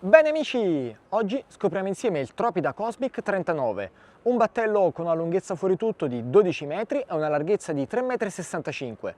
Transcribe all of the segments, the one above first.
Bene amici, oggi scopriamo insieme il Tropida Cosmic 39, un battello con una lunghezza fuori tutto di 12 metri e una larghezza di 3,65 m.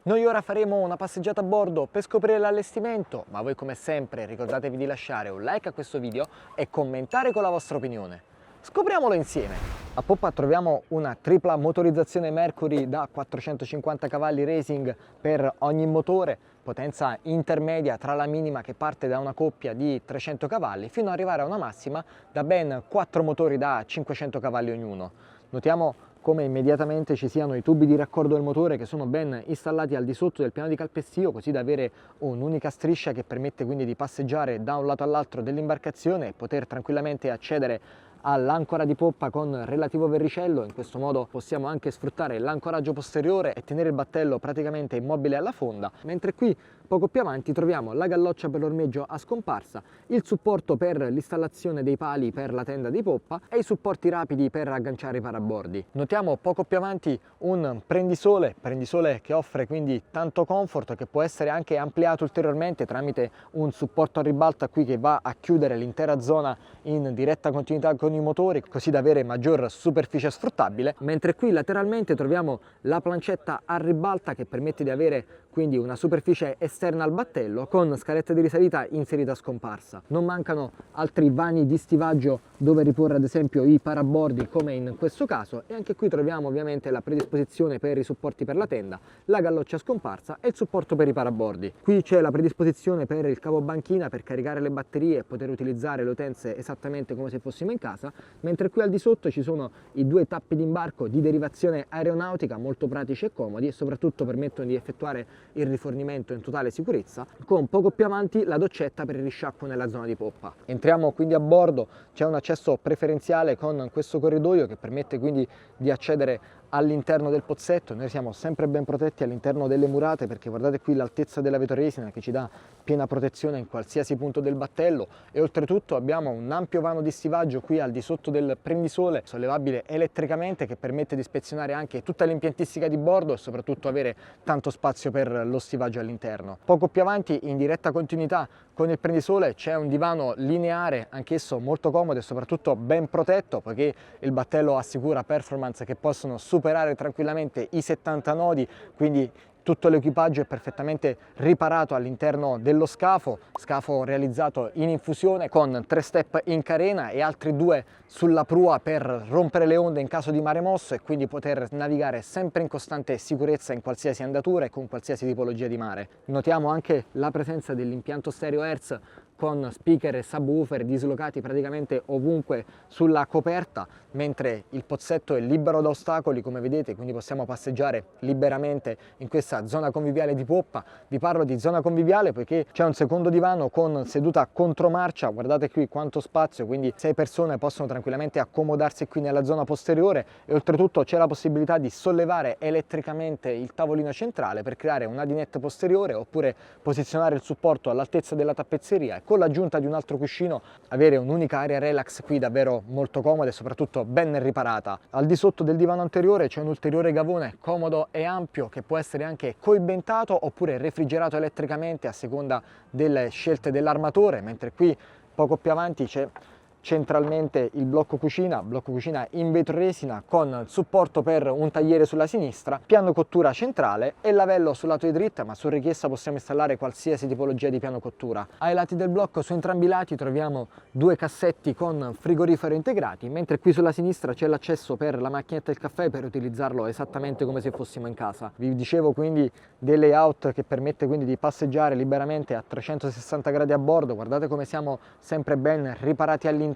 Noi ora faremo una passeggiata a bordo per scoprire l'allestimento, ma voi come sempre ricordatevi di lasciare un like a questo video e commentare con la vostra opinione. Scopriamolo insieme! A poppa troviamo una tripla motorizzazione Mercury da 450 cavalli racing per ogni motore, potenza intermedia tra la minima che parte da una coppia di 300 cavalli fino ad arrivare a una massima da ben 4 motori da 500 cavalli ognuno. Notiamo come immediatamente ci siano i tubi di raccordo del motore che sono ben installati al di sotto del piano di calpestio, così da avere un'unica striscia che permette quindi di passeggiare da un lato all'altro dell'imbarcazione e poter tranquillamente accedere all'ancora di poppa con relativo verricello. In questo modo possiamo anche sfruttare l'ancoraggio posteriore e tenere il battello praticamente immobile alla fonda, mentre qui poco più avanti troviamo la galloccia per l'ormeggio a scomparsa, il supporto per l'installazione dei pali per la tenda di poppa e i supporti rapidi per agganciare i parabordi. Notiamo poco più avanti un prendisole che offre quindi tanto comfort, che può essere anche ampliato ulteriormente tramite un supporto a ribalta qui che va a chiudere l'intera zona in diretta continuità con i motori, così da avere maggior superficie sfruttabile, mentre qui lateralmente troviamo la plancetta a ribalta che permette di avere quindi una superficie esterna al battello con scaletta di risalita inserita a scomparsa. Non mancano altri vani di stivaggio dove riporre ad esempio i parabordi come in questo caso, e anche qui troviamo ovviamente la predisposizione per i supporti per la tenda, la galloccia a scomparsa e il supporto per i parabordi. Qui c'è la predisposizione per il cavo banchina per caricare le batterie e poter utilizzare le utenze esattamente come se fossimo in casa, mentre qui al di sotto ci sono i due tappi di imbarco di derivazione aeronautica molto pratici e comodi, e soprattutto permettono di effettuare il rifornimento in totale sicurezza, con poco più avanti la doccetta per il risciacquo nella zona di poppa. Entriamo quindi a bordo, c'è un accesso preferenziale con questo corridoio che permette quindi di accedere all'interno del pozzetto. Noi siamo sempre ben protetti all'interno delle murate, perché guardate qui l'altezza della vetroresina che ci dà piena protezione in qualsiasi punto del battello, e oltretutto abbiamo un ampio vano di stivaggio qui al di sotto del prendisole, sollevabile elettricamente, che permette di ispezionare anche tutta l'impiantistica di bordo e soprattutto avere tanto spazio per lo stivaggio all'interno. Poco più avanti, in diretta continuità con il prendisole, c'è un divano lineare, anch'esso molto comodo e soprattutto ben protetto, poiché il battello assicura performance che possono superare tranquillamente i 70 nodi, quindi tutto l'equipaggio è perfettamente riparato all'interno dello scafo realizzato in infusione con 3 step in carena e altri 2 sulla prua per rompere le onde in caso di mare mosso, e quindi poter navigare sempre in costante sicurezza in qualsiasi andatura e con qualsiasi tipologia di mare. Notiamo anche la presenza dell'impianto stereo Hertz con speaker e subwoofer dislocati praticamente ovunque sulla coperta, mentre il pozzetto è libero da ostacoli, come vedete, quindi possiamo passeggiare liberamente in questa zona conviviale di poppa. Vi parlo di zona conviviale poiché c'è un secondo divano con seduta contromarcia, guardate qui quanto spazio, quindi 6 persone possono tranquillamente accomodarsi qui nella zona posteriore, e oltretutto c'è la possibilità di sollevare elettricamente il tavolino centrale per creare una dinette posteriore, oppure posizionare il supporto all'altezza della tappezzeria, con l'aggiunta di un altro cuscino avere un'unica area relax qui davvero molto comoda e soprattutto ben riparata. Al di sotto del divano anteriore c'è un ulteriore gavone comodo e ampio che può essere anche coibentato oppure refrigerato elettricamente a seconda delle scelte dell'armatore, mentre qui poco più avanti c'è centralmente il blocco cucina in vetroresina con supporto per un tagliere sulla sinistra, piano cottura centrale e lavello sul lato di dritta, ma su richiesta possiamo installare qualsiasi tipologia di piano cottura. Ai lati del blocco, su entrambi i lati, troviamo 2 cassetti con frigorifero integrati, mentre qui sulla sinistra c'è l'accesso per la macchinetta del caffè per utilizzarlo esattamente come se fossimo in casa. Vi dicevo quindi del layout che permette quindi di passeggiare liberamente a 360 gradi a bordo. Guardate come siamo sempre ben riparati all'interno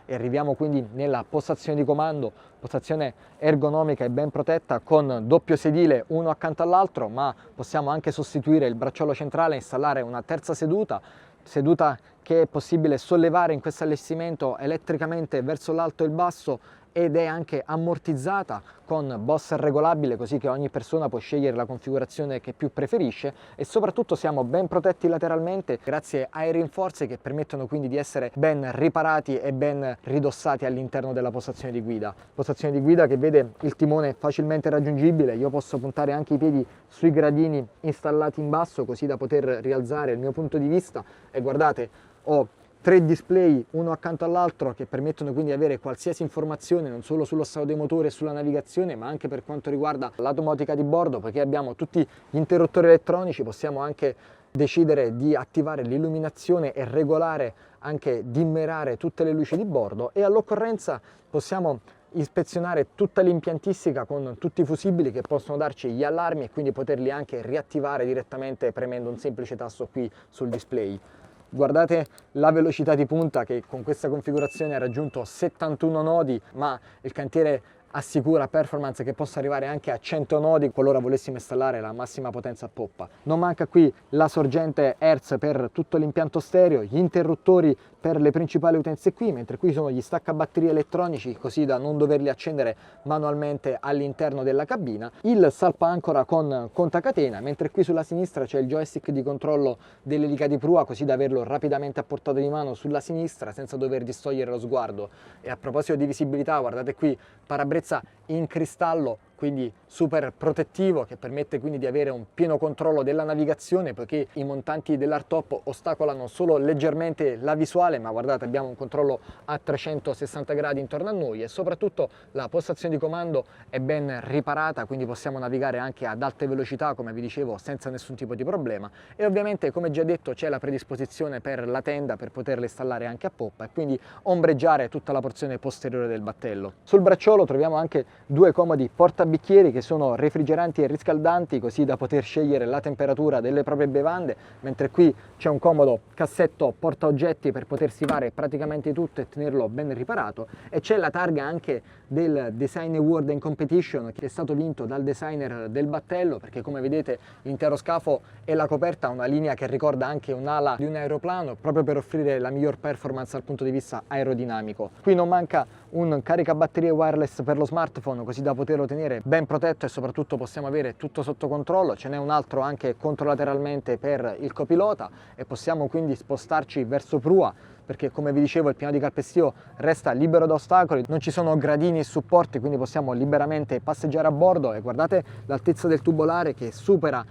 e arriviamo quindi nella postazione di comando, postazione ergonomica e ben protetta con doppio sedile uno accanto all'altro, ma possiamo anche sostituire il bracciolo centrale e installare una terza seduta che è possibile sollevare in questo allestimento elettricamente verso l'alto e il basso, ed è anche ammortizzata con bosser regolabile, così che ogni persona può scegliere la configurazione che più preferisce, e soprattutto siamo ben protetti lateralmente grazie ai rinforzi che permettono quindi di essere ben riparati e ben ridossati all'interno della postazione di guida che vede il timone facilmente raggiungibile. Io posso puntare anche i piedi sui gradini installati in basso così da poter rialzare il mio punto di vista, e guardate, ho 3 display uno accanto all'altro che permettono quindi di avere qualsiasi informazione non solo sullo stato dei motori e sulla navigazione, ma anche per quanto riguarda la domotica di bordo, perché abbiamo tutti gli interruttori elettronici, possiamo anche decidere di attivare l'illuminazione e regolare, anche dimmerare tutte le luci di bordo, e all'occorrenza possiamo ispezionare tutta l'impiantistica con tutti i fusibili che possono darci gli allarmi e quindi poterli anche riattivare direttamente premendo un semplice tasto qui sul display. Guardate la velocità di punta che con questa configurazione ha raggiunto 71 nodi, ma il cantiere assicura performance che possa arrivare anche a 100 nodi qualora volessimo installare la massima potenza a poppa. Non manca qui la sorgente Hertz per tutto l'impianto stereo, gli interruttori per le principali utenze qui, mentre qui sono gli staccabatterie elettronici così da non doverli accendere manualmente all'interno della cabina, il salpaancora con contacatena, mentre qui sulla sinistra c'è il joystick di controllo dell'elica di prua così da averlo rapidamente a portata di mano sulla sinistra senza dover distogliere lo sguardo. E a proposito di visibilità, guardate qui, parabrezza in cristallo, quindi super protettivo, che permette quindi di avere un pieno controllo della navigazione, poiché i montanti dell'hardtop ostacolano solo leggermente la visuale, ma guardate, abbiamo un controllo a 360 gradi intorno a noi e soprattutto la postazione di comando è ben riparata, quindi possiamo navigare anche ad alte velocità, come vi dicevo, senza nessun tipo di problema. E ovviamente, come già detto, c'è la predisposizione per la tenda per poterla installare anche a poppa e quindi ombreggiare tutta la porzione posteriore del battello. Sul bracciolo troviamo anche due comodi portabicchieri che sono refrigeranti e riscaldanti, così da poter scegliere la temperatura delle proprie bevande, mentre qui c'è un comodo cassetto porta oggetti per potersi fare praticamente tutto e tenerlo ben riparato, e c'è la targa anche del Design Award in Competition che è stato vinto dal designer del battello, perché come vedete l'intero scafo e la coperta ha una linea che ricorda anche un'ala di un aeroplano, proprio per offrire la miglior performance dal punto di vista aerodinamico. Qui non manca un caricabatterie wireless per lo smartphone, così da poterlo tenere ben protetto e soprattutto possiamo avere tutto sotto controllo. Ce n'è un altro anche controlateralmente per il copilota e possiamo quindi spostarci verso prua, perché come vi dicevo il piano di calpestio resta libero da ostacoli, non ci sono gradini e supporti, quindi possiamo liberamente passeggiare a bordo. E guardate l'altezza del tubolare che supera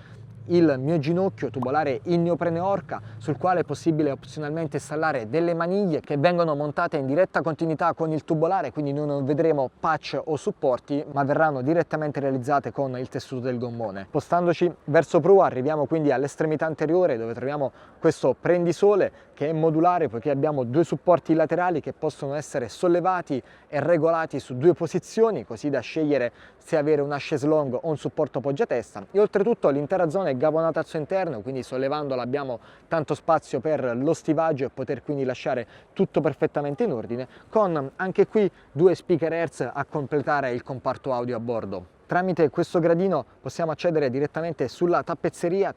il mio ginocchio, tubolare in neoprene orca, sul quale è possibile opzionalmente installare delle maniglie che vengono montate in diretta continuità con il tubolare, quindi noi non vedremo patch o supporti, ma verranno direttamente realizzate con il tessuto del gommone. Spostandoci verso prua arriviamo quindi all'estremità anteriore, dove troviamo questo prendisole che è modulare, poiché abbiamo due supporti laterali che possono essere sollevati e regolati su due posizioni, così da scegliere se avere una chaise longue o un supporto poggiatesta. E oltretutto l'intera zona è gavonata al suo interno, quindi sollevandola abbiamo tanto spazio per lo stivaggio e poter quindi lasciare tutto perfettamente in ordine, con anche qui due speaker Hertz a completare il comparto audio a bordo. Tramite questo gradino possiamo accedere direttamente sulla tappezzeria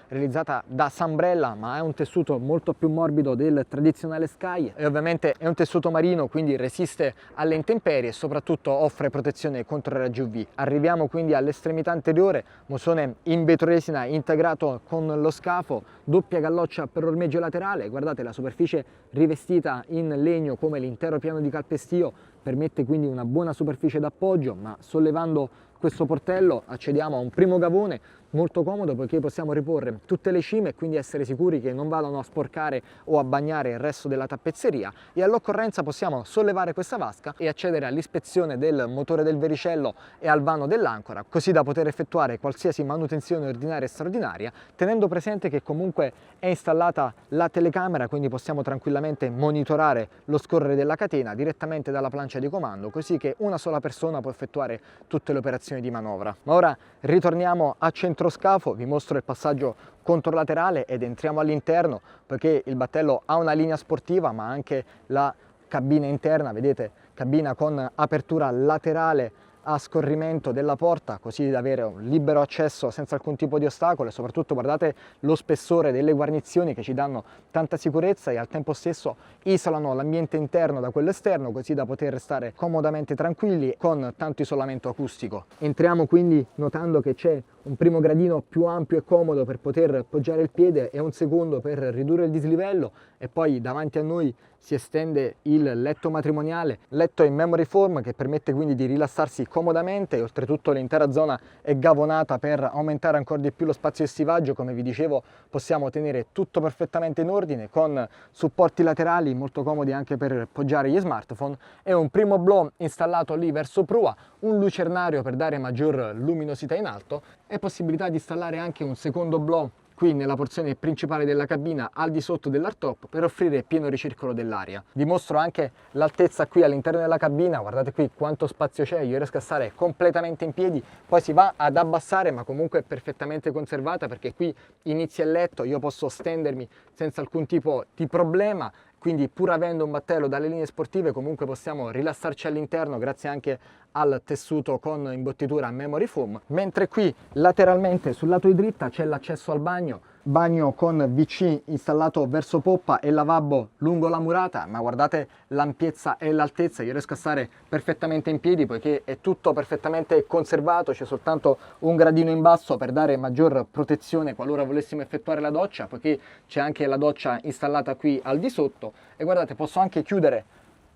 realizzata da Sunbrella, ma è un tessuto molto più morbido del tradizionale Sky e ovviamente è un tessuto marino, quindi resiste alle intemperie e soprattutto offre protezione contro i raggi UV. Arriviamo quindi all'estremità anteriore, mosone in vetroresina integrato con lo scafo, doppia galloccia per ormeggio laterale. Guardate la superficie rivestita in legno come l'intero piano di calpestio permette quindi una buona superficie d'appoggio, ma sollevando questo portello accediamo a un primo gavone molto comodo, poiché possiamo riporre tutte le cime e quindi essere sicuri che non vadano a sporcare o a bagnare il resto della tappezzeria, e all'occorrenza possiamo sollevare questa vasca e accedere all'ispezione del motore del vericello e al vano dell'ancora, così da poter effettuare qualsiasi manutenzione ordinaria e straordinaria, tenendo presente che comunque è installata la telecamera, quindi possiamo tranquillamente monitorare lo scorrere della catena direttamente dalla plancia di comando, così che una sola persona può effettuare tutte le operazioni di manovra. Ma ora ritorniamo a centroscafo, vi mostro il passaggio controlaterale ed entriamo all'interno, poiché il battello ha una linea sportiva ma anche la cabina interna, vedete, cabina con apertura laterale a scorrimento della porta, così da avere un libero accesso senza alcun tipo di ostacolo, e soprattutto guardate lo spessore delle guarnizioni che ci danno tanta sicurezza e al tempo stesso isolano l'ambiente interno da quello esterno, così da poter restare comodamente tranquilli con tanto isolamento acustico. Entriamo quindi notando che c'è un primo gradino più ampio e comodo per poter poggiare il piede e un secondo per ridurre il dislivello, e poi davanti a noi si estende il letto matrimoniale, letto in memory foam che permette quindi di rilassarsi comodamente, e oltretutto l'intera zona è gavonata per aumentare ancora di più lo spazio di stivaggio. Come vi dicevo, possiamo tenere tutto perfettamente in ordine con supporti laterali molto comodi anche per poggiare gli smartphone, e un primo blow installato lì verso prua, un lucernario per dare maggior luminosità in alto e possibilità di installare anche un secondo blow qui nella porzione principale della cabina al di sotto dell'hardtop per offrire pieno ricircolo dell'aria. Vi mostro anche l'altezza qui all'interno della cabina, guardate qui quanto spazio c'è, io riesco a stare completamente in piedi, poi si va ad abbassare ma comunque è perfettamente conservata, perché qui inizia il letto, io posso stendermi senza alcun tipo di problema. Quindi pur avendo un battello dalle linee sportive comunque possiamo rilassarci all'interno grazie anche al tessuto con imbottitura memory foam, mentre qui lateralmente sul lato di dritta c'è l'accesso al bagno con WC installato verso poppa e lavabo lungo la murata, ma guardate l'ampiezza e l'altezza, io riesco a stare perfettamente in piedi poiché è tutto perfettamente conservato, c'è soltanto un gradino in basso per dare maggior protezione qualora volessimo effettuare la doccia, poiché c'è anche la doccia installata qui al di sotto, e guardate posso anche chiudere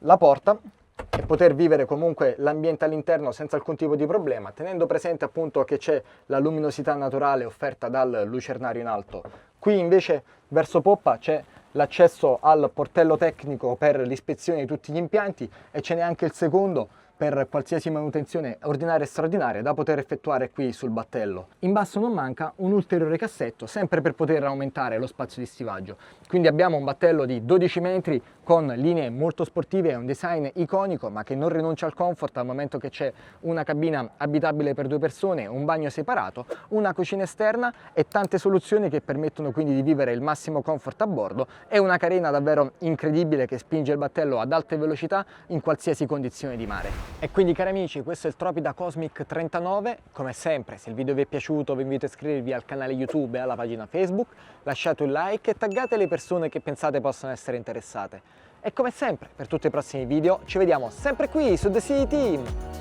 la porta e poter vivere comunque l'ambiente all'interno senza alcun tipo di problema, tenendo presente appunto che c'è la luminosità naturale offerta dal lucernario in alto. Qui invece verso poppa c'è l'accesso al portello tecnico per l'ispezione di tutti gli impianti, e ce n'è anche il secondo per qualsiasi manutenzione ordinaria e straordinaria da poter effettuare qui sul battello. In basso non manca un ulteriore cassetto, sempre per poter aumentare lo spazio di stivaggio. Quindi abbiamo un battello di 12 metri con linee molto sportive e un design iconico, ma che non rinuncia al comfort, al momento che c'è una cabina abitabile per 2 persone, un bagno separato, una cucina esterna e tante soluzioni che permettono quindi di vivere il massimo comfort a bordo, e una carena davvero incredibile che spinge il battello ad alte velocità in qualsiasi condizione di mare. E quindi cari amici, questo è il Tropida Cosmic 39, come sempre se il video vi è piaciuto vi invito a iscrivervi al canale YouTube e alla pagina Facebook, lasciate un like e taggate le persone che pensate possano essere interessate. E come sempre per tutti i prossimi video ci vediamo sempre qui su The City Team!